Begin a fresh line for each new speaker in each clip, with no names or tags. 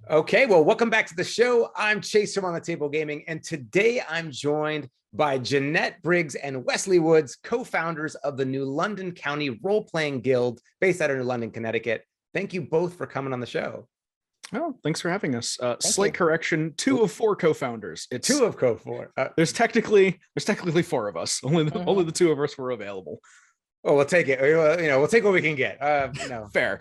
Okay, well, welcome back to the show. I'm Chase from On the Table Gaming, and today I'm joined by Jeanette Briggs and Wesley Woods, co-founders of the New London County Role-Playing Guild, based out of New London, Connecticut. Thank you both for coming on the show.
Oh, thanks for having us. Slight correction: 2 of 4 co-founders.
It's 2 of co-4.
There's technically 4 of us. Only the 2 of us were available.
Well, we'll take it. We'll take what we can get.
Fair.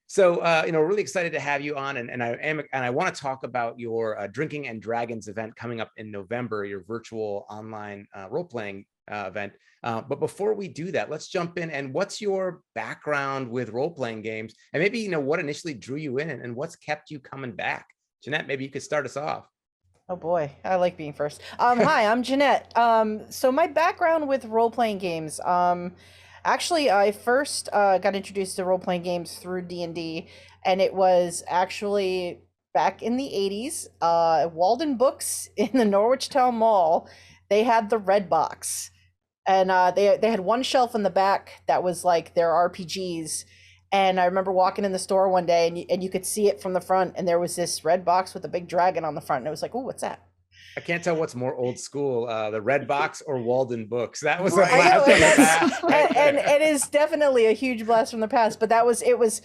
So, really excited to have you on, and I want to talk about your Drinking and Dragons event coming up in November, your virtual online role-playing event. But before we do that, let's jump in. And what's your background with role-playing games? And maybe, what initially drew you in and what's kept you coming back? Jeanette, maybe you could start us off.
Oh boy, I like being first. Hi, I'm Jeanette. So my background with role-playing games, actually I first got introduced to role-playing games through D&D, and it was actually back in the 80s, Walden Books in the Norwich Town Mall. They had the red box, and they had one shelf in the back that was like their RPGs. And I remember walking in the store one day, and you could see it from the front, and there was this red box with a big dragon on the front, and it was like, oh, what's that?
I can't tell what's more old school, the red box or Walden Books. That was a
blast from the past. And it is definitely a huge blast from the past, but it was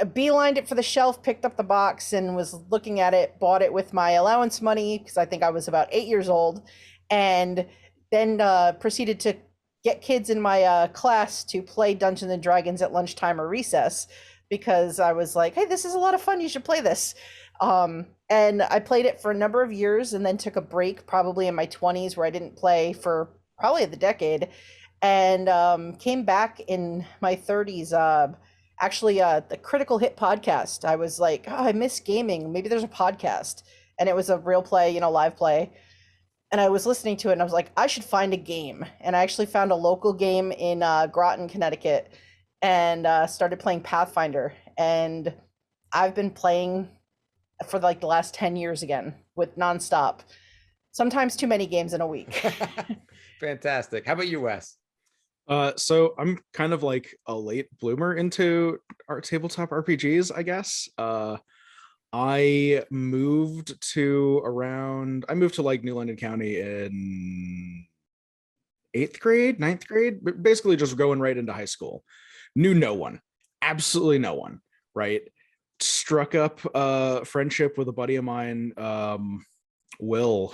beelined it for the shelf, picked up the box, and was looking at it, bought it with my allowance money, because I think I was about 8 years old, and then proceeded to get kids in my class to play Dungeons and Dragons at lunchtime or recess, because I was like, hey, this is a lot of fun. You should play this. And I played it for a number of years and then took a break probably in my 20s where I didn't play for probably the decade, and came back in my 30s. Actually, the Critical Hit podcast. I was like, oh, I miss gaming. Maybe there's a podcast. And it was a real play, live play. And I was listening to it, and I was like, I should find a game. And I actually found a local game in Groton, Connecticut, and started playing Pathfinder. And I've been playing for like the last 10 years again, with nonstop. Sometimes too many games in a week.
Fantastic. How about you, Wes?
So I'm kind of like a late bloomer into our tabletop RPGs, I guess. I moved to like New London County in 8th grade, 9th grade, basically just going right into high school. Knew no one, absolutely no one, right? Struck up a friendship with a buddy of mine, Will,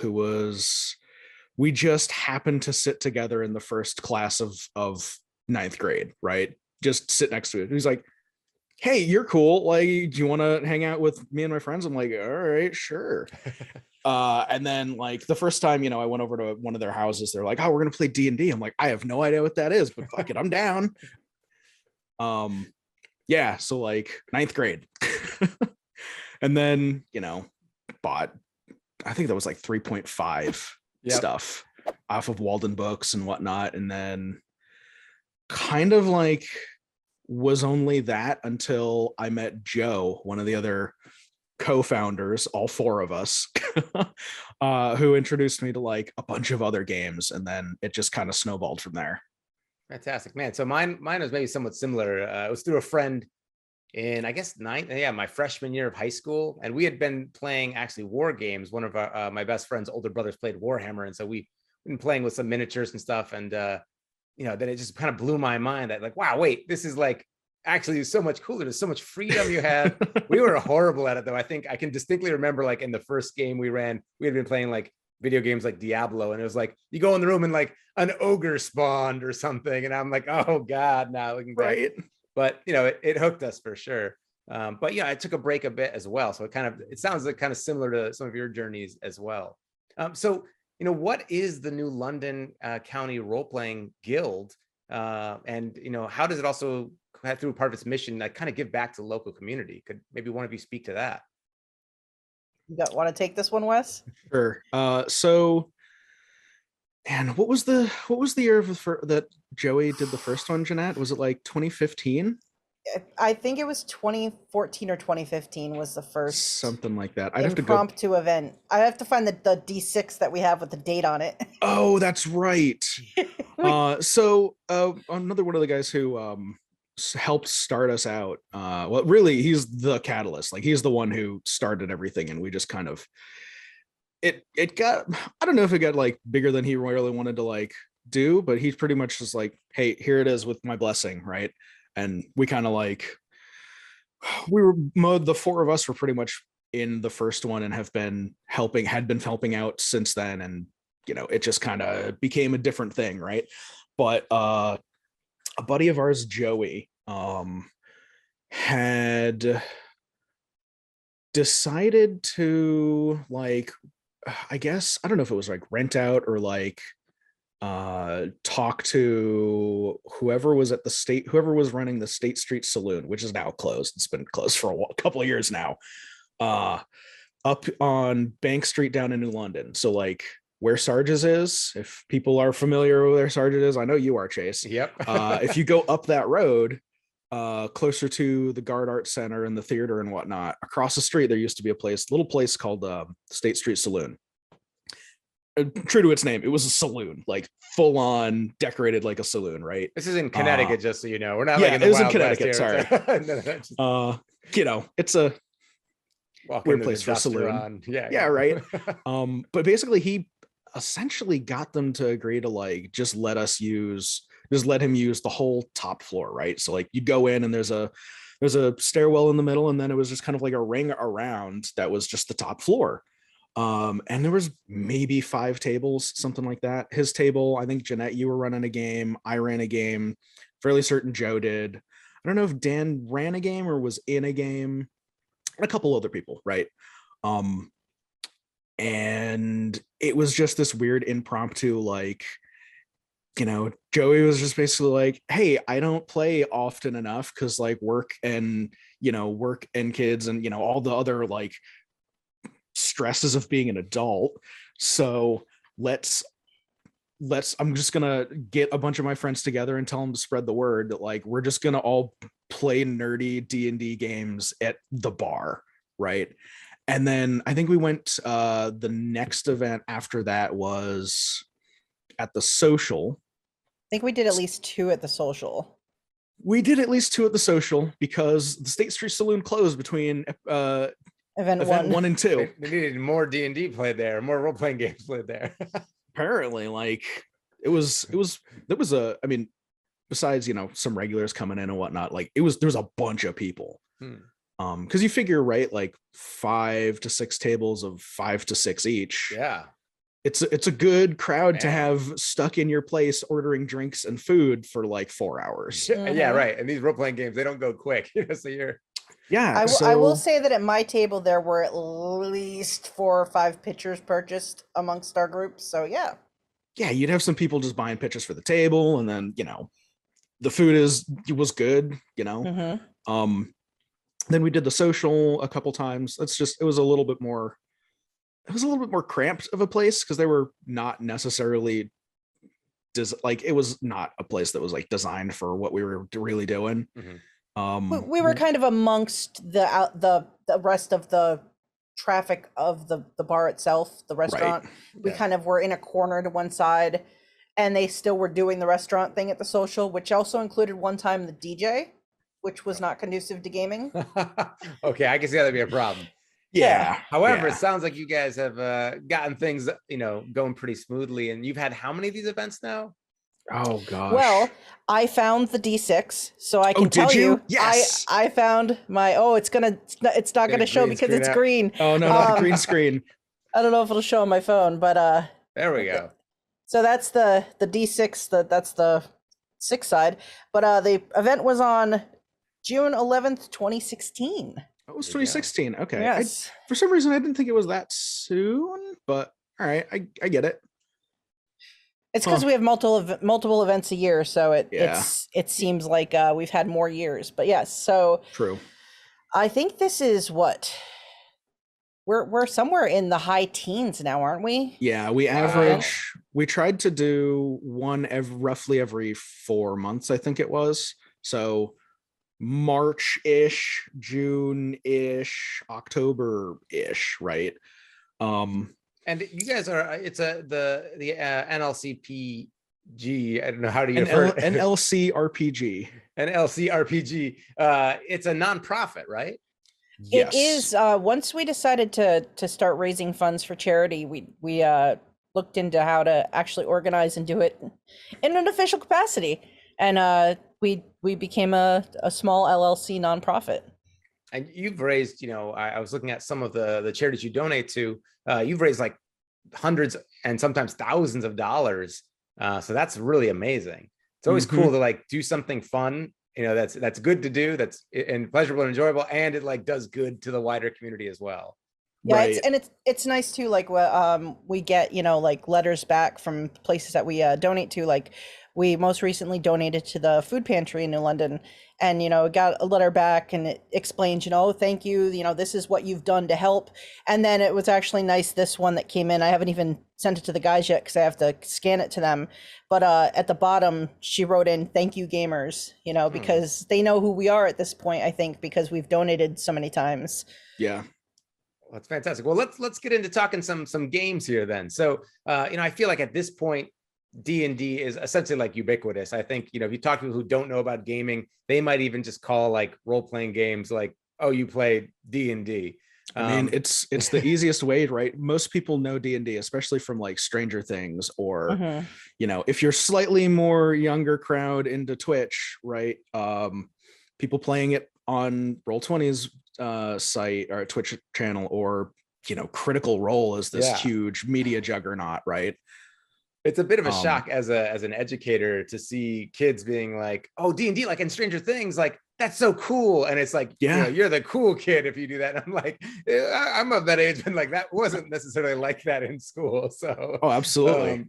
we just happened to sit together in the first class of 9th grade, right? Just sit next to it. He's like, hey, you're cool. Like, do you want to hang out with me and my friends? I'm like, all right, sure. And then like the first time, I went over to one of their houses, they're like, oh, we're going to play D&D. I'm like, I have no idea what that is, but fuck it, I'm down. Yeah. So like 9th grade. And then, bought, I think that was like 3.5 stuff off of Walden Books and whatnot. And then kind of like was only that until I met Joe, one of the other co-founders, all 4 of us, who introduced me to like a bunch of other games, and then it just kind of snowballed from there.
Fantastic, man. So mine was maybe somewhat similar. It was through a friend in, I guess, my freshman year of high school, and we had been playing actually war games. One of my best friend's older brothers played Warhammer, and so we've been playing with some miniatures and stuff, and then it just kind of blew my mind that like, wow, wait, this is like actually so much cooler. There's so much freedom you had. We were horrible at it though. I think I can distinctly remember like in the first game we ran, we had been playing like video games like Diablo, and it was like you go in the room and like an ogre spawned or something, and I'm like, oh god, now looking back. Right. But it hooked us for sure. But I took a break a bit as well, so it sounds like kind of similar to some of your journeys as well. So what is the New London County Role-Playing Guild, and how does it also, through part of its mission, kind of give back to the local community? Could maybe one of you speak to that?
You want to take this one, Wes?
Sure. So, and what was the year that Joey did the first one, Jeanette? Was it like 2015?
I think it was 2014 or 2015 was the first.
Something like that. I'd have to
impromptu event. I have to find the D6 that we have with the date on it.
Oh, that's right. So another one of the guys who helped start us out. Well, really, he's the catalyst. Like he's the one who started everything, and we just kind of it got, I don't know if it got like bigger than he really wanted to like do, but he's pretty much just like, hey, here it is with my blessing, right? And we kind of like the four of us were pretty much in the first one and had been helping out since then, and it just kind of became a different thing, right? But a buddy of ours, Joey, had decided to like, I guess, I don't know if it was like rent out or like talk to whoever was running the State Street Saloon, which is now closed. It's been closed for a couple of years now, up on Bank Street down in New London. So like where Sarge's is, if people are familiar with where Sarge's is, I know you are, Chase.
Yep.
If you go up that road, closer to the Guard Art Center and the theater and whatnot, across the street there used to be a little place called State Street Saloon. True to its name, it was a saloon, like full on decorated like a saloon, right?
This is in Connecticut, just so you know. We're not
yeah,
like in the
it was in
Wild West
Connecticut.
here.
Sorry. It's a weird place for a saloon. Yeah, right. But basically he essentially got them to agree to like just let him use the whole top floor, right? So like you go in and there's a stairwell in the middle, and then it was just kind of like a ring around that was just the top floor. And there was maybe 5 tables, something like that. His table, I think Jeanette, you were running a game, I ran a game, fairly certain Joe did. I don't know if Dan ran a game or was in a game, and a couple other people, right? And it was just this weird impromptu, like, Joey was just basically like, hey, I don't play often enough because like work and kids and all the other like stresses of being an adult. So I'm just gonna get a bunch of my friends together and tell them to spread the word that like we're just gonna all play nerdy D&D games at the bar, right? And then I think we went, the next event after that was at the social.
I think we did at least 2 at the social.
We did at least 2 at the social because the State Street Saloon closed between event 1 and 2.
They needed more D&D played there, more role-playing games played there.
Apparently, like there was I mean, besides some regulars coming in and whatnot, like there was a bunch of people. Because you figure, right, like 5 to 6 tables of 5 to 6 each.
Yeah,
it's a good crowd to have stuck in your place ordering drinks and food for like 4 hours.
Yeah, right. And these role-playing games, they don't go quick. So you're
I will say that at my table there were at least 4 or 5 pitchers purchased amongst our group. So yeah,
you'd have some people just buying pitchers for the table, and then the food was good. Then we did the social a couple times. It was a little bit more cramped of a place because they were not necessarily it was not a place that was like designed for what we were really doing.
We were kind of amongst the rest of the traffic of the bar itself, the restaurant. Right. We kind of were in a corner to one side, and they still were doing the restaurant thing at the social, which also included one time the DJ, which was not conducive to gaming.
Okay, I can see how that'd be a problem.
Yeah.
However, it sounds like you guys have gotten things, going pretty smoothly. And you've had how many of these events now?
Oh gosh.
Well, I found the D6, so I can tell you.
Yes.
I found my. It's not gonna show because it's green.
Oh no, not the green screen.
I don't know if it'll show on my phone, but
there we go.
So that's the D6. That's the 6 side. But the event was on June 11th, 2016.
It was 2016. Okay.
Yes.
For some reason, I didn't think it was that soon, but all right, I get it.
It's because we have multiple events a year, so it seems like we've had more years. But yes, so
true.
I think this is what we're somewhere in the high teens now, aren't we?
Yeah, we average. We tried to do one roughly every 4 months, I think it was. So March-ish, June-ish, October-ish, right?
And you guys are the NLCP I don't know, how do you refer
An LC RPG.
An LC RPG. It's a nonprofit, right?
It is. Once we decided to start raising funds for charity, we looked into how to actually organize and do it in an official capacity, and we became a small LLC nonprofit.
And you've raised, I was looking at some of the charities you donate to. You've raised like hundreds and sometimes thousands of dollars. So that's really amazing. It's always cool to like do something fun, that's good to do, that's and pleasurable and enjoyable, and it like does good to the wider community as well.
Yeah,
Right.
it's nice too. Like we get like letters back from places that we donate to. Like we most recently donated to the food pantry in New London, and got a letter back, and it explains, thank you, this is what you've done to help. And then it was actually nice, this one that came in, I haven't even sent it to the guys yet because I have to scan it to them, but at the bottom she wrote in, thank you gamers, because they know who we are at this point, I think, because we've donated so many times.
Yeah.
Well, that's fantastic. Well, let's get into talking some games here then. So I feel like at this point D&D is essentially like ubiquitous. I think, if you talk to people who don't know about gaming, they might even just call like role-playing games like, oh, you play D&D.
I mean, it's the easiest way, right? Most people know D&D, especially from like Stranger Things, or if you're slightly more younger crowd into Twitch, right? People playing it on Roll20's site or Twitch channel, or Critical Role is this huge media juggernaut, right?
It's a bit of a shock as an educator to see kids being like, oh, D&D, like in Stranger Things, like that's so cool. And it's like, you're the cool kid if you do that. And I'm like, I'm of that age, but like that wasn't necessarily like that in school. So
absolutely.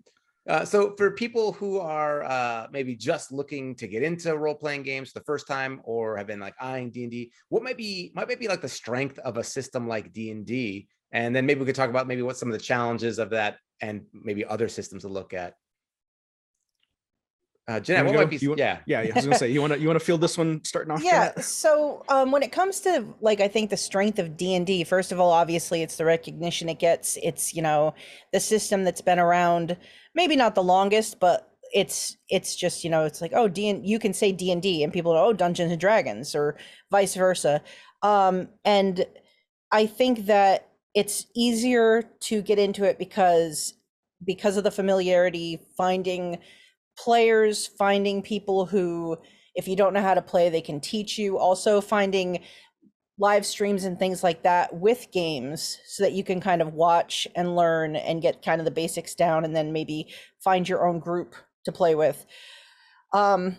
So for people who are maybe just looking to get into role-playing games for the first time, or have been like eyeing D&D, what might be like the strength of a system like D&D? And then maybe we could talk about maybe what some of the challenges of that and maybe other systems to look at. Jeanette, what might be?
I was gonna say, you want to field this one starting off?
Yeah.
Jeanette?
So when it comes to I think the strength of D&D, first of all, obviously it's the recognition it gets. It's the system that's been around, maybe not the longest, but it's just it's like, oh, you can say D&D and people know, oh, Dungeons and Dragons, or vice versa. And I think that it's easier to get into it because of the familiarity, finding players, finding people who, if you don't know how to play, they can teach you. Also finding live streams and things like that with games so that you can kind of watch and learn and get kind of the basics down, and then maybe find your own group to play with. I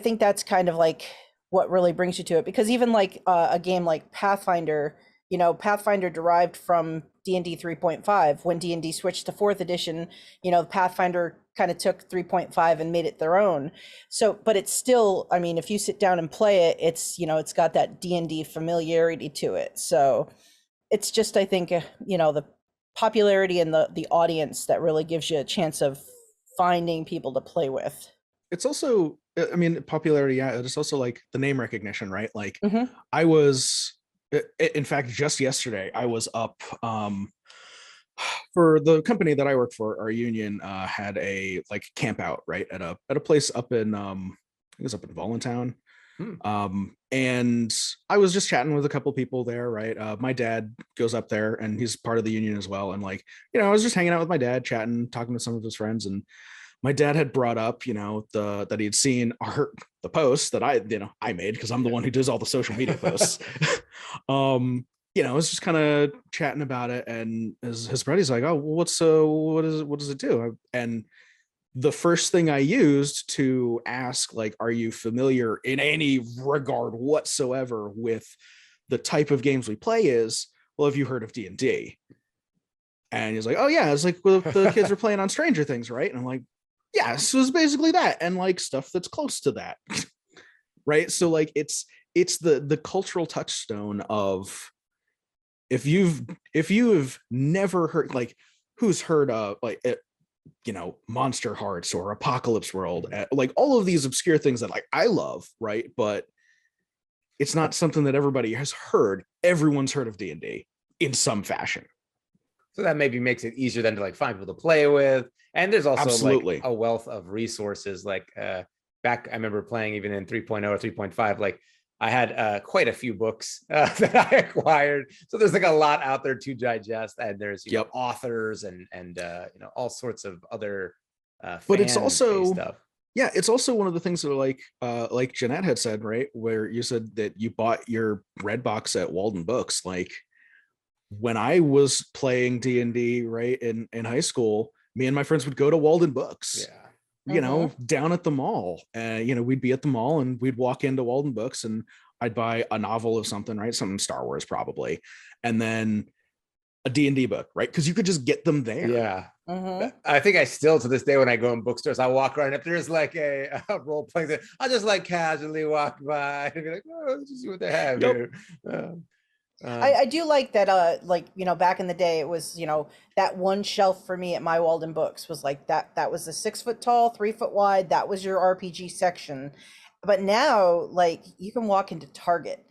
think that's kind of like what really brings you to it, because even like a game like Pathfinder, Pathfinder derived from D&D 3.5. When D&D switched to 4th edition, Pathfinder kind of took 3.5 and made it their own. So, but it's still, I mean, if you sit down and play it, it's, it's got that D&D familiarity to it. So it's just, I think, the popularity and the audience that really gives you a chance of finding people to play with.
It's also, I mean, popularity. Yeah. It's also like the name recognition, right? Like I was, in fact, just yesterday, I was up for the company that I work for. Our union had a like camp out, right, at a place up in I think it was up in Voluntown. And I was just chatting with a couple people there, right? My dad goes up there and he's part of the union as well. And like, I was just hanging out with my dad, chatting, talking to some of his friends, and my dad had brought up, that he had seen the post that I made, because I'm the one who does all the social media posts. I was just kind of chatting about it, and his buddy's like, oh, what does it do? And the first thing I used to ask, like, are you familiar in any regard whatsoever with the type of games we play, is, well, have you heard of D&D? And he's like, oh yeah, it's like, well, the kids are playing on Stranger Things, right? And I'm like, yeah, so it's basically that, and like stuff that's close to that. Right? So like it's the cultural touchstone of, if you've never heard, like, who's heard of like Monster Hearts or Apocalypse World, like all of these obscure things that like I love, right? But it's not something that everybody has heard. Everyone's heard of D&D in some fashion.
So that maybe makes it easier then to like find people to play with. And there's also
Absolutely.
like a wealth of resources. Like back, I remember playing even in 3.0 or 3.5, like I had quite a few books that I acquired. So there's like a lot out there to digest, and there's you know, authors and you know, all sorts of other
but it's also
stuff.
Yeah, it's also one of the things that like Jeanette had said, right, where you said that you bought your red box at Walden Books. Like when I was playing D&D, right, in high school, me and my friends would go to Walden Books.
Yeah.
You know, down at the mall. You know, we'd be at the mall and we'd walk into Walden Books and I'd buy a novel of something, right? Something Star Wars probably. And then a D&D book, right? Because you could just get them there.
Yeah. I think I still, to this day, when I go in bookstores, I walk around. If there's like a role playing thing, I just like casually walk by and be like, oh, let's just see what they have here.
I do like that, like, you know, back in the day, it was, you know, that one shelf for me at my Walden Books was like that was the 6 foot tall, 3 foot wide. That was your RPG section. But now, like, you can walk into Target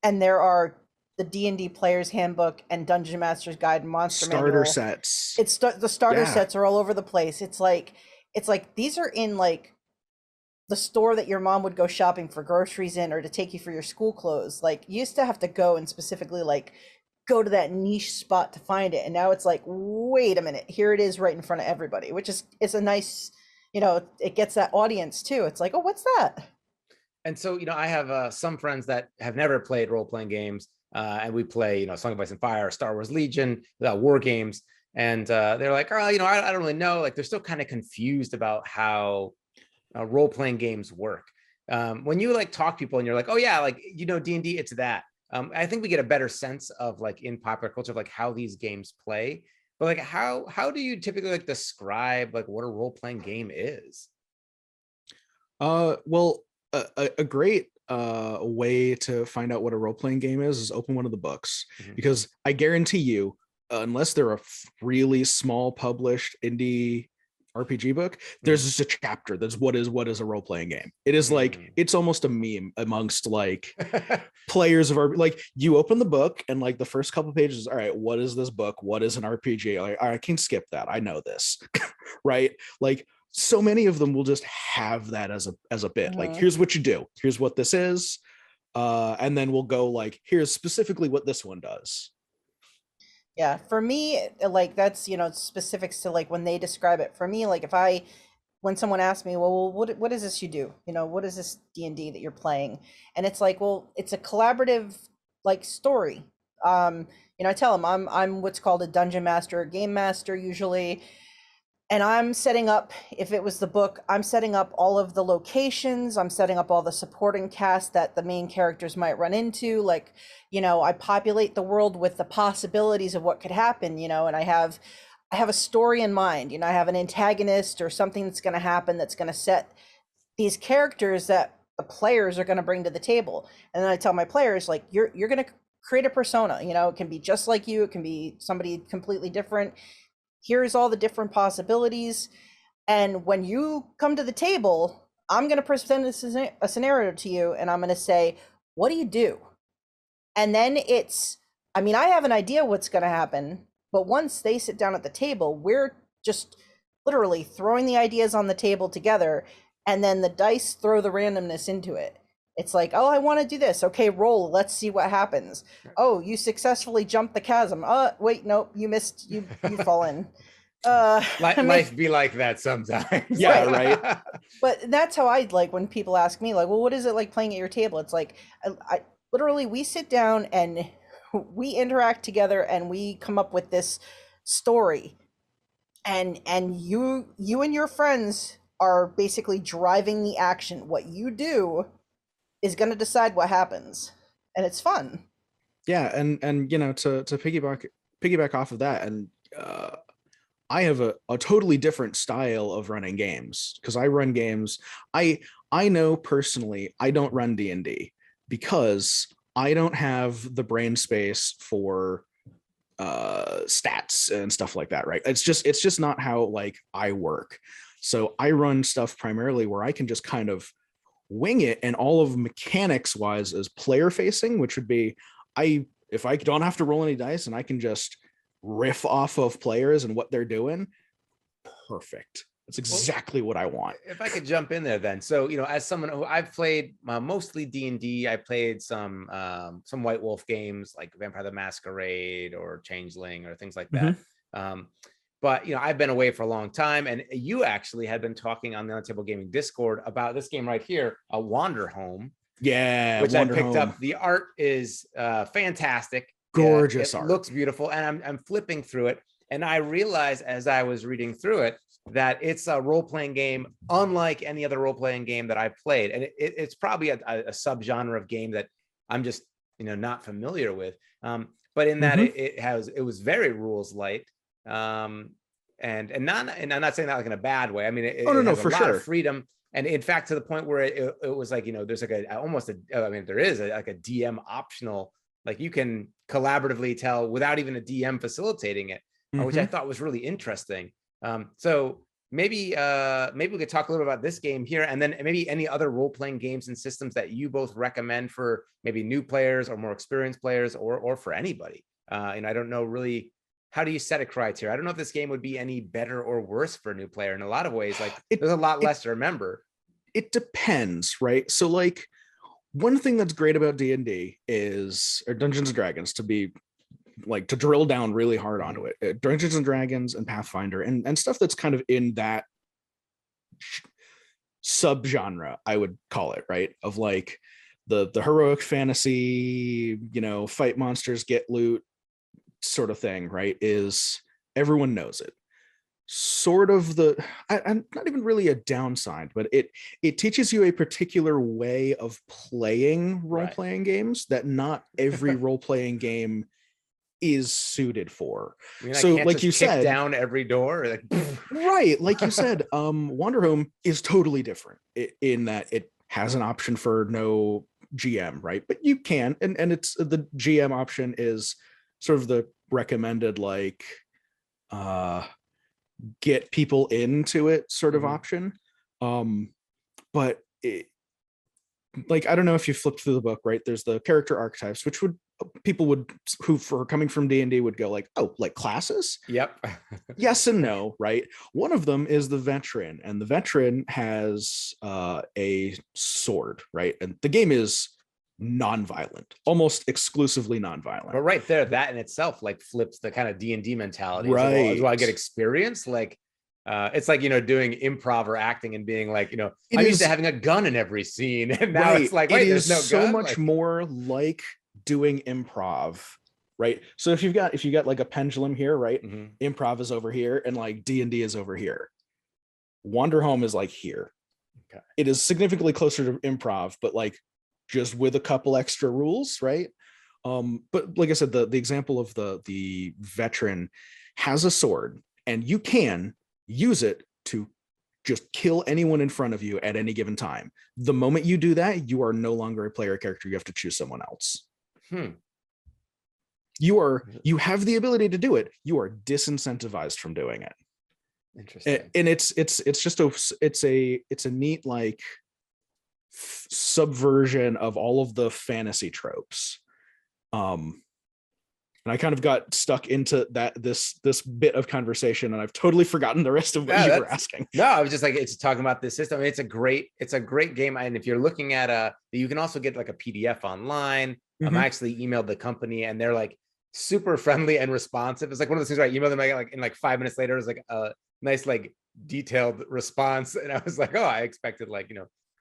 and there are the D&D Player's Handbook and Dungeon Master's Guide and Monster
Starter
Manual.
sets.
It's the starter sets are all over the place. It's like these are in like the store that your mom would go shopping for groceries in, or to take you for your school clothes. Like, you used to have to go and specifically like go to that niche spot to find it, and now it's like, wait a minute, here it is right in front of everybody, which is, it's a nice, you know, it gets that audience too. It's like, oh, what's that?
And so, you know, I have some friends that have never played role-playing games, and we play, you know, Song of Ice and Fire, Star Wars Legion, war games, and they're like, oh, you know, I don't really know. Like, they're still kind of confused about how role-playing games work. When you like talk to people and you're like, oh yeah, like, you know, D&D, it's that. I think we get a better sense of like in popular culture of like how these games play. But like, how do you typically like describe like what a role-playing game is?
Well, a great way to find out what a role-playing game is open one of the books, because I guarantee you, unless they're a really small published indie RPG book, there's just a chapter that's what is a role-playing game. It is like, it's almost a meme amongst like players of RPG. Like, you open the book and like the first couple of pages, all right, what is this book? What is an RPG? Like, I can skip that, I know this. Right? Like, so many of them will just have that as a bit. Like, here's what you do, here's what this is, and then we'll go like, here's specifically what this one does.
Yeah, for me, like, that's, you know, specifics to like when they describe it. For me, like, when someone asks me, well, what is this you do? You know, what is this D&D that you're playing? And it's like, well, it's a collaborative like story. You know, I tell them I'm what's called a dungeon master, or game master usually. And I'm setting up, if it was the book, I'm setting up all of the locations, I'm setting up all the supporting cast that the main characters might run into. Like, you know, I populate the world with the possibilities of what could happen, you know, and I have a story in mind. You know, I have an antagonist or something that's going to happen that's going to set these characters that the players are going to bring to the table. And then I tell my players, like, you're going to create a persona, you know, it can be just like you, it can be somebody completely different. Here's all the different possibilities. And when you come to the table, I'm going to present a scenario to you, and I'm going to say, what do you do? And then I mean, I have an idea what's going to happen, but once they sit down at the table, we're just literally throwing the ideas on the table together, and then the dice throw the randomness into it. It's like, oh, I want to do this. Okay, roll. Let's see what happens. Oh, you successfully jumped the chasm. Wait, nope, you missed. You fall in.
Life be like that sometimes.
Yeah, right.
But that's how I like when people ask me, like, well, what is it like playing at your table? It's like, I literally, we sit down and we interact together and we come up with this story. And you and your friends are basically driving the action. What you do is going to decide what happens, and it's fun.
Yeah, and you know, to piggyback off of that, and I have a totally different style of running games, because I run games. I know personally I don't run D&D because I don't have the brain space for stats and stuff like that, right? It's just not how like I work. So I run stuff primarily where I can just kind of wing it, and all of mechanics wise is player facing, which would be, if I don't have to roll any dice and I can just riff off of players and what they're doing, perfect. That's exactly what I want.
If I could jump in there then. So, as someone who I've played mostly D&D, I played some White Wolf games like Vampire the Masquerade or Changeling or things like that. But, I've been away for a long time, and you actually had been talking on the Table Gaming Discord about this game right here, a Wander Home.
Yeah,
which I picked up. The art is fantastic.
Gorgeous
it
art.
Looks beautiful. And I'm flipping through it, and I realized as I was reading through it that it's a role-playing game unlike any other role-playing game that I played. And it's probably a subgenre of game that I'm just, not familiar with. But in that it was very rules light. And I'm not saying that like in a bad way. I mean, it has a lot of freedom. And in fact, to the point where it was like, there's like there is like a DM optional, like you can collaboratively tell without even a DM facilitating it, which I thought was really interesting. So maybe we could talk a little about this game here, and then maybe any other role-playing games and systems that you both recommend for maybe new players or more experienced players, or for anybody. And I don't know really, how do you set a criteria? I don't know if this game would be any better or worse for a new player. In a lot of ways, like there's a lot less to remember.
It depends, right? So like one thing that's great about D&D or Dungeons and Dragons, to drill down really hard onto it, Dungeons and Dragons and Pathfinder and stuff that's kind of in that subgenre, I would call it, right? Of like the heroic fantasy, fight monsters, get loot sort of thing, right? Is everyone knows it. Sort of I'm not even really a downside, but it teaches you a particular way of playing role-playing games that not every role-playing game is suited for.
So like you said, down every door, like
right, like you said, Wander Home is totally different in that it has an option for no GM, right? But you can, and it's the GM option is sort of the recommended, like get people into it sort of option. But like, I don't know if you flipped through the book, right? There's the character archetypes, which people who for coming from D&D would go like, oh, like classes?
Yep.
Yes and no, right? One of them is the veteran, and the veteran has a sword, right? And the game is non-violent, almost exclusively non-violent.
But right there, that in itself like flips the kind of D&D mentality.
Right.
Like, well, do I get experience? Like it's like, doing improv or acting and being like, I'm used to having a gun in every scene, and now it's like, wait, there's no
so
gun?
much more like doing improv, right? So if you got like a pendulum here, right? Improv is over here, and like D&D is over here. Wander Home is like here. Okay. It is significantly closer to improv, but like just with a couple extra rules, right? But like I said, the example of the veteran has a sword, and you can use it to just kill anyone in front of you at any given time. The moment you do that, you are no longer a player character. You have to choose someone else. You have the ability to do it. You are disincentivized from doing it.
Interesting.
And it's just a neat like subversion of all of the fantasy tropes. And I kind of got stuck into this bit of conversation, and I've totally forgotten the rest of what you were asking.
No, I was just like, it's talking about this system. I mean, it's a great game. And if you're looking at you can also get like a PDF online. I actually emailed the company, and they're like super friendly and responsive. It's like one of those things where I emailed them like in like 5 minutes later, it was like a nice, like detailed response. And I was like, oh, I expected like,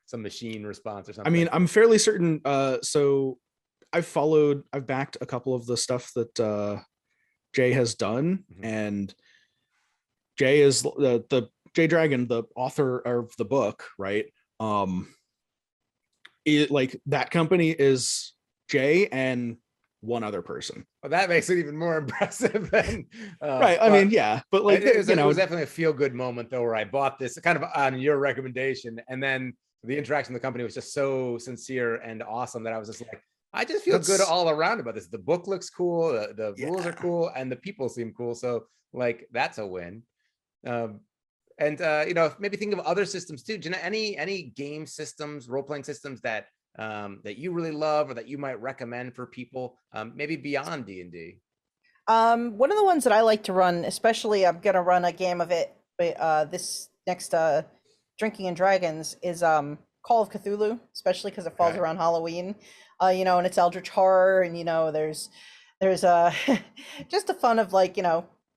some machine response or something.
I mean, I'm fairly certain. So I've backed a couple of the stuff that Jay has done, and Jay is the Jay Dragon, the author of the book, right? Like that company is Jay and one other person.
Well, that makes it even more impressive than
right. I mean, yeah, but like
it was definitely a feel-good moment though, where I bought this kind of on your recommendation, and then the interaction with the company was just so sincere and awesome that I was just like, I just feel good all around about this. The book looks cool, the rules are cool, and the people seem cool. So like, that's a win. Maybe think of other systems too. Jeanette, any game systems, role-playing systems that you really love or that you might recommend for people, maybe beyond D&D?
One of the ones that I like to run, especially I'm gonna run a game of it this next Drinking and Dragons is Call of Cthulhu, especially because it falls
Okay.
around Halloween. And it's Eldritch horror, and there's just the fun of like,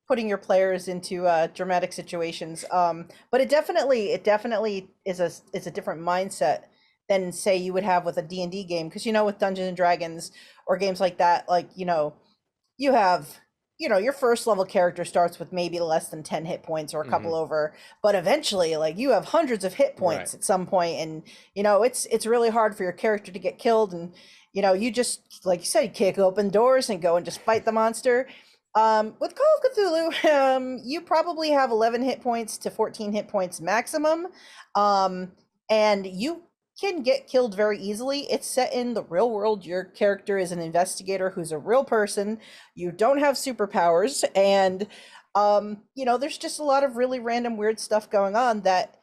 putting your players into dramatic situations. But it definitely is a different mindset than say you would have with a D&D game, because with Dungeons and Dragons or games like that, like, you have your first level character starts with maybe less than 10 hit points or a couple over, but eventually like you have hundreds of hit points
Right.
at some point, and it's really hard for your character to get killed, and you just, like you said, you kick open doors and go and just fight the monster. With Call of Cthulhu, you probably have 11 hit points to 14 hit points maximum, and you can get killed very easily. It's set in the real world. Your character is an investigator who's a real person. You don't have superpowers, and there's just a lot of really random weird stuff going on that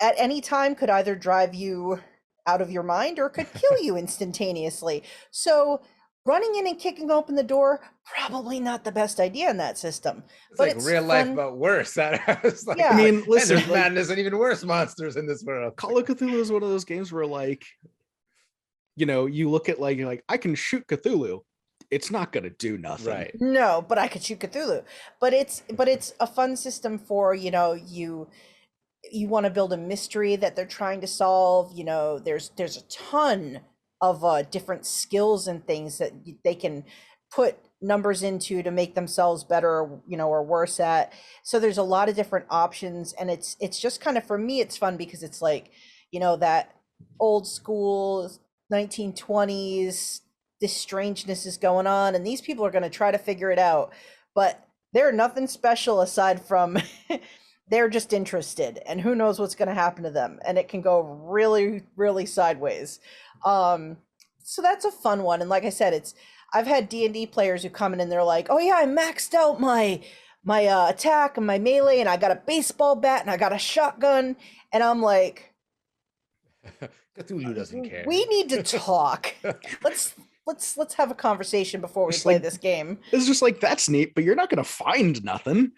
at any time could either drive you out of your mind or could kill you instantaneously. So running in and kicking open the door, probably not the best idea in that system.
It's
but
like
it's
real life,
fun.
but worse. I was like,
Yeah.
I mean,
and
listen,
there's madness and even worse monsters in this world.
Call of Cthulhu is one of those games where, like, you look at like, you're like, I can shoot Cthulhu. It's not gonna do nothing.
Right.
No, but I could shoot Cthulhu. But it's a fun system for, you want to build a mystery that they're trying to solve. There's a ton of different skills and things that they can put numbers into to make themselves better, or worse at. So there's a lot of different options, and it's just kind of, for me, it's fun because it's like, that old school 1920s, this strangeness is going on, and these people are going to try to figure it out, but they're nothing special aside from they're just interested, and who knows what's going to happen to them, and it can go really, really sideways. So that's a fun one. And like I said, I've had D&D players who come in and they're like, oh yeah, I maxed out my attack and my melee, and I got a baseball bat and I got a shotgun, and I'm like,
Cthulhu doesn't care.
we need to talk. Let's have a conversation before we
It's
play
like-
this game.
It's just like, that's neat, but you're not gonna find nothing.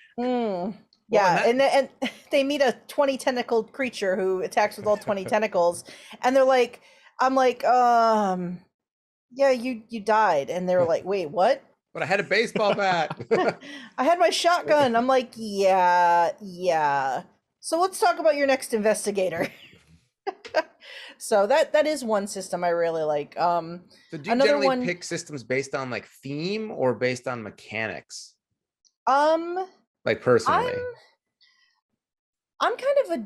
Yeah, and they meet a 20 tentacled creature who attacks with all 20 tentacles, and they're like, I'm like, yeah, you died, and they're like, wait, what?
But I had a baseball bat.
I had my shotgun. I'm like, yeah. So let's talk about your next investigator. So that is one system I really like.
So do you
another
generally
one-
pick systems based on like theme or based on mechanics? Like personally.
I'm kind of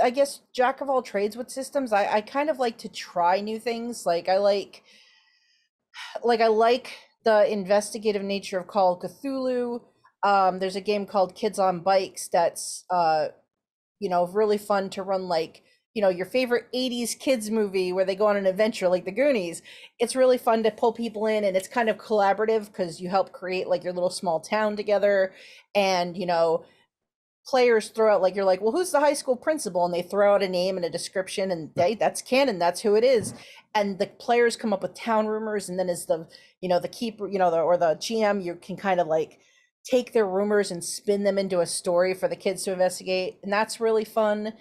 I guess, jack of all trades with systems. I kind of like to try new things. Like I like the investigative nature of Call of Cthulhu. There's a game called Kids on Bikes that's really fun to run, like, your favorite 80s kids movie where they go on an adventure like the Goonies. It's really fun to pull people in, and it's kind of collaborative because you help create like your little small town together, and players throw out, like, you're like, well, who's the high school principal, and they throw out a name and a description, and that's canon, that's who it is, and the players come up with town rumors, and then as the the keeper, or the GM, you can kind of like take their rumors and spin them into a story for the kids to investigate, and that's really fun.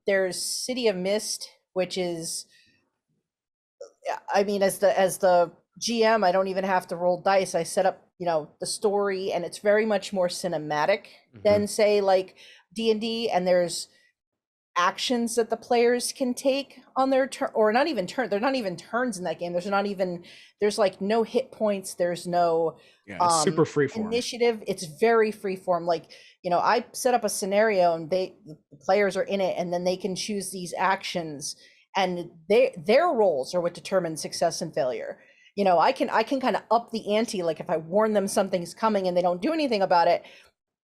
There's City of Mist, which is, I mean, as the GM, I don't even have to roll dice. I set up, the story, and it's very much more cinematic than, say, like D&D, and there's actions that the players can take on their turn, or not even turn. They're not even turns in that game. There's like no hit points. There's no
It's super freeform.
initiative. It's very freeform. Like, I set up a scenario, and the players are in it, and then they can choose these actions, and their roles are what determine success and failure. I can kind of up the ante. Like, if I warn them something's coming and they don't do anything about it,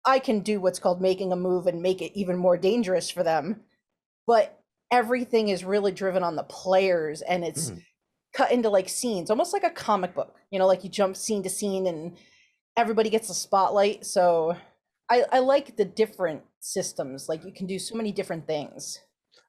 I can do what's called making a move and make it even more dangerous for them. But everything is really driven on the players, and it's cut into like scenes, almost like a comic book, like you jump scene to scene and everybody gets a spotlight. So I like the different systems. Like, you can do so many different things.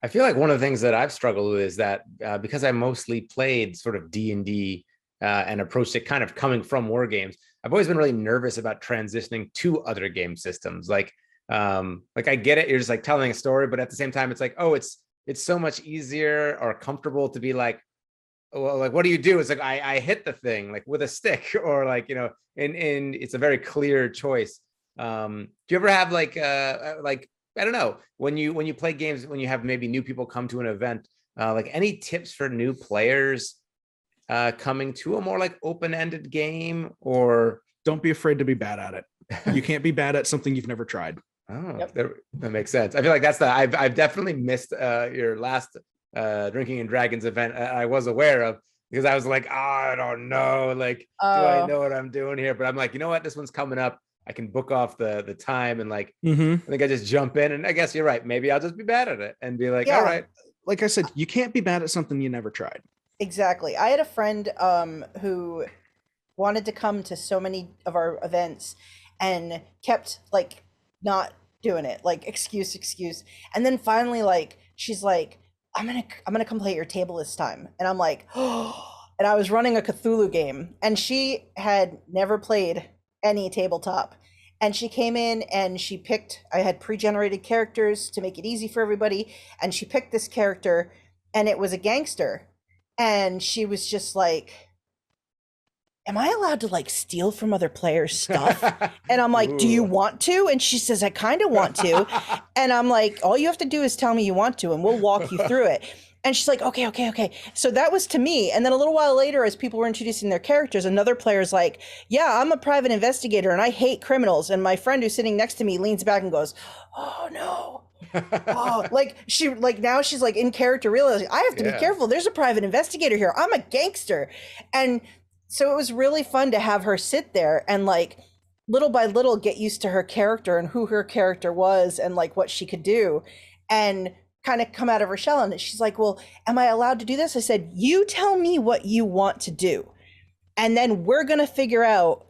I feel like one of the things that I've struggled with is that because I mostly played sort of D&D and approached it kind of coming from war games, I've always been really nervous about transitioning to other game systems. Like I get it, you're just like telling a story, but at the same time, it's like, oh, it's so much easier or comfortable to be like, well, like, what do you do? It's like I hit the thing like with a stick, or like, you know, and it's a very clear choice. Do you ever have like I don't know, when you play games, when you have maybe new people come to an event, like any tips for new players coming to a more like open-ended game? Or
Don't be afraid to be bad at it. You can't be bad at something you've never tried.
oh,
Yep.
that makes sense. I feel like that's I've definitely missed your last Drinking and Dragons event I was aware of, because I was like, oh, I don't know, like, do I know what I'm doing here? But I'm like, you know what, this one's coming up, I can book off the time, and like, I think I just jump in, and I guess you're right, maybe I'll just be bad at it and be like, all right.
Like I said, you can't be bad at something you never tried.
Exactly. I had a friend who wanted to come to so many of our events and kept like not doing it, like excuse. And then finally, like, she's like, I'm gonna come play at your table this time. And I'm like, oh, and I was running a Cthulhu game, and she had never played any tabletop. And she came in and she picked, I had pre-generated characters to make it easy for everybody. And she picked this character, and it was a gangster. And she was just like, am I allowed to like steal from other players' stuff? And I'm like, do you want to? And she says, I kind of want to. And I'm like, all you have to do is tell me you want to, and we'll walk you through it. And she's like, okay. So that was to me. And then a little while later, as people were introducing their characters, another player's like, yeah, I'm a private investigator and I hate criminals. And my friend who's sitting next to me leans back and goes, oh no. Oh, like now she's like in character, realizing I have to be careful. There's a private investigator here. I'm a gangster. And so it was really fun to have her sit there and like little by little get used to her character and who her character was and like what she could do, and kind of come out of her shell. And she's like, well, am I allowed to do this? I said, you tell me what you want to do, and then we're going to figure out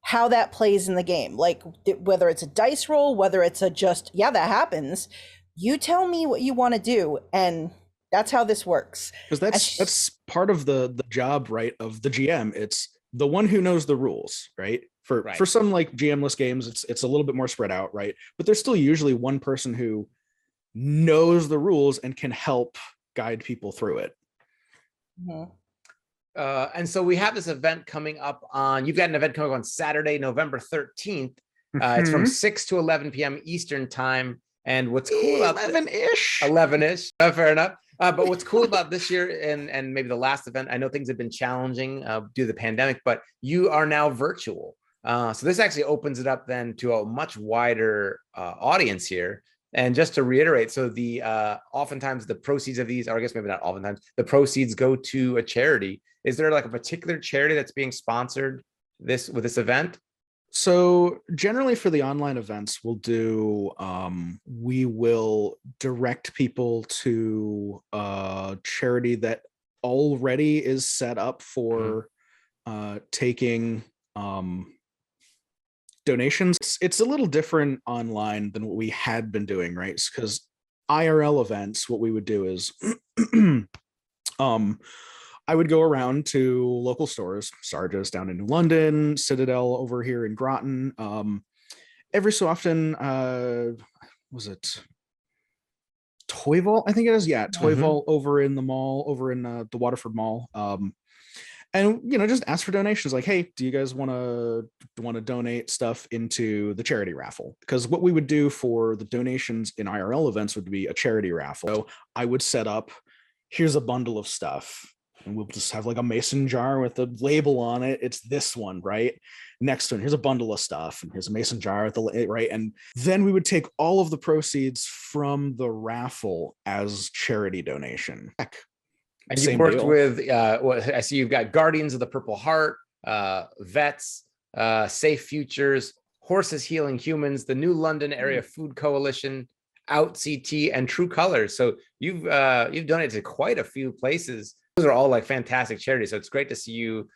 how that plays in the game. Like whether it's a dice roll, whether it's a just, yeah, that happens. You tell me what you want to do, and that's how this works.
Because that's part of the job, right, of the GM. It's the one who knows the rules, right? For some like GM-less games, it's a little bit more spread out, right? But there's still usually one person who knows the rules and can help guide people through it.
Mm-hmm.
And so we have this event coming up you've got an event coming up on Saturday, November 13th. It's from 6 to 11 p.m. Eastern time. And what's cool about 11-ish, fair enough. But what's cool about this year and maybe the last event, I know things have been challenging due to the pandemic, but you are now virtual. So this actually opens it up then to a much wider audience here. And just to reiterate, so the oftentimes the proceeds of these, or I guess maybe not oftentimes, the proceeds go to a charity. Is there like a particular charity that's being sponsored with this event?
So generally for the online events, we will direct people to a charity that already is set up for taking donations. It's a little different online than what we had been doing, right? Because IRL events, what we would do is I would go around to local stores, Sarge's down in New London, Citadel over here in Groton. Every so often, was it Toy Vault? I think it is. Yeah, Toy Vault over in the mall, over in the Waterford Mall. And just ask for donations. Like, hey, do you guys want to donate stuff into the charity raffle? Because what we would do for the donations in IRL events would be a charity raffle. So I would set up, here's a bundle of stuff. And we'll just have like a mason jar with a label on it. It's this one, right? Next one, here's a bundle of stuff. And here's a mason jar with the right. And then we would take all of the proceeds from the raffle as charity donation.
And you've worked with, I see you've got Guardians of the Purple Heart, Vets, Safe Futures, Horses Healing Humans, the New London Area Food Coalition, Out CT, and True Colors. So you've donated to quite a few places. Those are all like fantastic charities. So it's great to see you,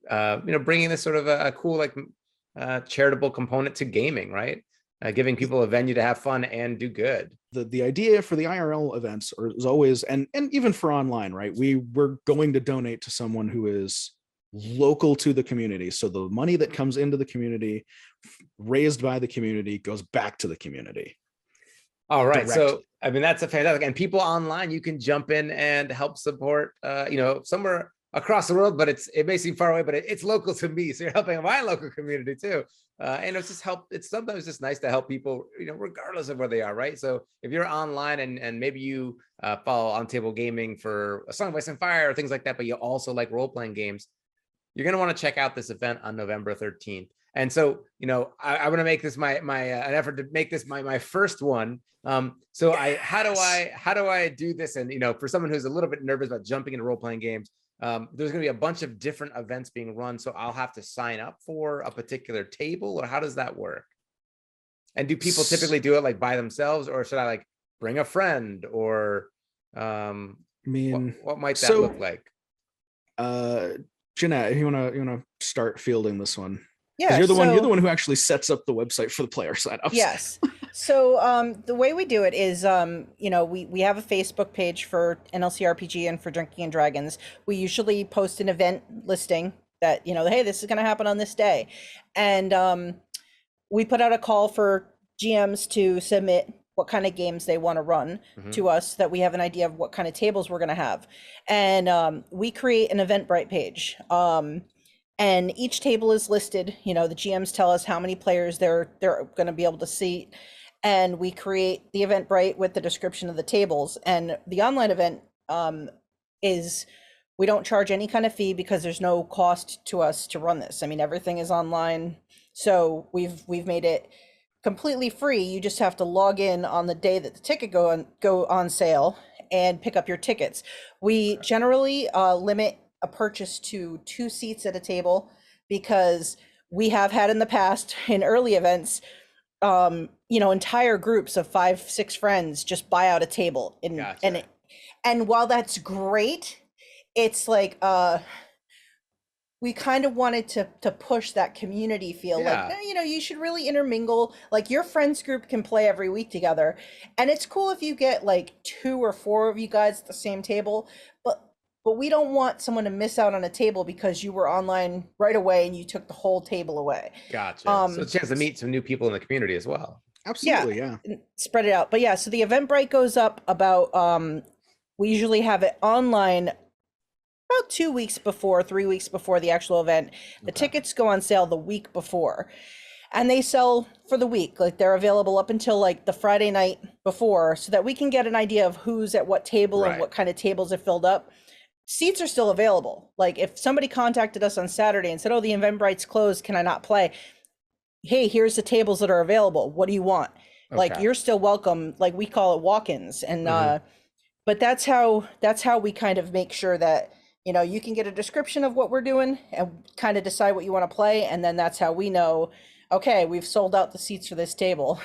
bringing this sort of a cool like charitable component to gaming, right? Giving people a venue to have fun and do good.
The idea for the IRL events is always, and even for online, right? We're going to donate to someone who is local to the community. So the money that comes into the community, raised by the community, goes back to the community.
All right.
Directly.
So, I mean, that's a fantastic, and people online, you can jump in and help support, somewhere across the world, but it may seem far away, but it's local to me. So you're helping my local community too. And it's just it's sometimes just nice to help people, regardless of where they are. Right. So if you're online and maybe you follow On Table Gaming for A Song of Ice and Fire or things like that, but you also like role-playing games, you're going to want to check out this event on November 13th. And so, I want to make this an effort to make this my first one. So how do I do this? And, for someone who's a little bit nervous about jumping into role-playing games, there's going to be a bunch of different events being run. So I'll have to sign up for a particular table, or how does that work? And do people typically do it like by themselves, or should I like bring a friend, or what might that look like?
Jeanette, if you wanna start fielding this one.
Yeah,
you're the one who actually sets up the website for the player signups.
Yes. So the way we do it is, we have a Facebook page for NLC RPG and for Drinking and Dragons. We usually post an event listing that, hey, this is going to happen on this day. And we put out a call for GMs to submit what kind of games they want to run to us, so that we have an idea of what kind of tables we're going to have. And we create an Eventbrite page. And each table is listed. The GMs tell us how many players they're going to be able to seat, and we create the Eventbrite with the description of the tables. And the online event is, we don't charge any kind of fee because there's no cost to us to run this. I mean, everything is online, so we've made it completely free. You just have to log in on the day that the ticket go on sale and pick up your tickets. We generally limit a purchase to 2 seats at a table, because we have had in the past, in early events, entire groups of 5-6 friends just buy out a table.
Gotcha.
And while that's great, it's like we kind of wanted to push that community feel.
Yeah.
Like, you should really intermingle. Like, your friends group can play every week together, and it's cool if you get like 2 or 4 of you guys at the same table, but we don't want someone to miss out on a table because you were online right away and you took the whole table away.
Gotcha. So a chance to meet some new people in the community as well.
Absolutely, yeah.
Spread it out. But yeah, so the Eventbrite goes up about, we usually have it online about 2 weeks before, 3 weeks before the actual event. The tickets go on sale the week before, and they sell for the week. Like, they're available up until like the Friday night before, so that we can get an idea of who's at what table and what kind of tables are filled up. Seats are still available. Like, if somebody contacted us on Saturday and said, oh, the Eventbrite's closed, can I not play? Hey, here's the tables that are available. What do you want? Like, you're still welcome. Like, we call it walk-ins. And but that's how we kind of make sure that, you can get a description of what we're doing and kind of decide what you want to play. And then that's how we know, okay, we've sold out the seats for this table.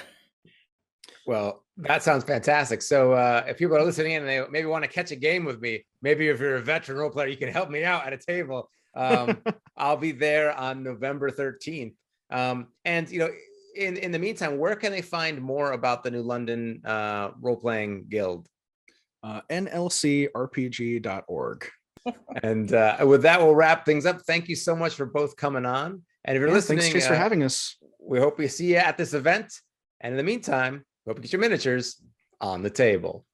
Well, that sounds fantastic. So if people are listening in and they maybe want to catch a game with me, maybe if you're a veteran role player, you can help me out at a table. I'll be there on November 13th. And, in the meantime, where can they find more about the New London Role-Playing Guild?
nlcrpg.org.
And with that, we'll wrap things up. Thank you so much for both coming on. And if you're listening,
thanks, Chase, for having us.
We hope we see you at this event. And in the meantime, hope you get your miniatures on the table.